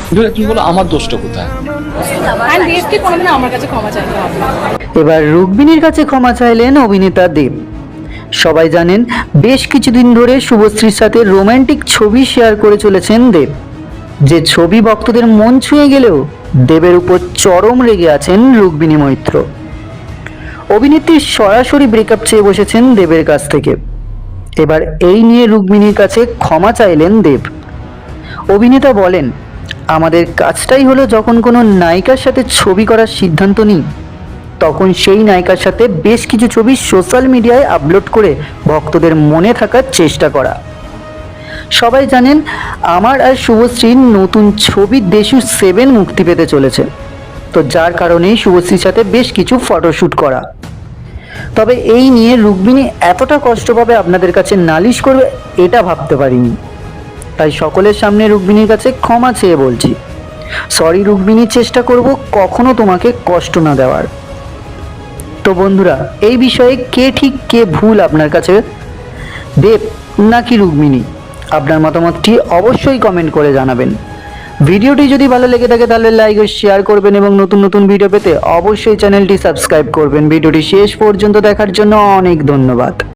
তুমি বলো আমার দোষটা কোথায়? আর দেবকে কোনোদিন আমার কাছে ক্ষমা চাইতে হবে না। এবার রুক্মিণীর কাছে ক্ষমা চাইলেন অভিনেতা দেব। সবাই জানেন বেশ কিছুদিন ধরে শুভশ্রীর সাথে রোমান্টিক ছবি শেয়ার করে চলেছেন দেব, যে ছবি ভক্তদের মন ছুঁয়ে গেলেও দেবের উপর চরম রেগে আছেন রুক্মিণী মৈত্র। অভিনেত্রীর সরাসরি ব্রেকআপ চেয়ে বসেছেন দেবের কাছ থেকে। এবার এই নিয়ে রুক্মিণীর কাছে ক্ষমা চাইলেন দেব। অভিনেতা বলেন, আমাদের কাজটাই হলো যখন কোনো নায়িকার সাথে ছবি করার সিদ্ধান্ত নিই তখন সেই নায়িকার সাথে বেশ কিছু ছবি সোশ্যাল মিডিয়ায় আপলোড করে ভক্তদের মনে থাকার চেষ্টা করা। সবাই জানেন আমার আর শুভশ্রীর নতুন ছবি দেশু 7 মুক্তি পেতে চলেছে, তো যার কারণেই শুভশ্রীর সাথে বেশ কিছু ফটোশ্যুট করা। তবে এই নিয়ে রুক্মিণী এতটা কষ্ট পাবে আপনাদের কাছে নালিশ করবে এটা ভাবতে পারিনি। তাই সকলের সামনে রুক্মিণীর কাছে ক্ষমা চেয়ে বলছি, সরি রুক্মিণী, চেষ্টা করব কখনো তোমাকে কষ্ট না দেওয়ার। তো বন্ধুরা, এই বিষয়ে কে ঠিক কে ভুল আপনার কাছে, দেব নাকি রুক্মিণী? আপনার মতামতটি অবশ্যই কমেন্ট করে জানাবেন। ভিডিওটি যদি ভালো লেগে থাকে তাহলে লাইক ও শেয়ার করবেন এবং নতুন নতুন ভিডিও পেতে অবশ্যই চ্যানেলটি সাবস্ক্রাইব করবেন। ভিডিওটি শেষ পর্যন্ত দেখার জন্য অনেক ধন্যবাদ।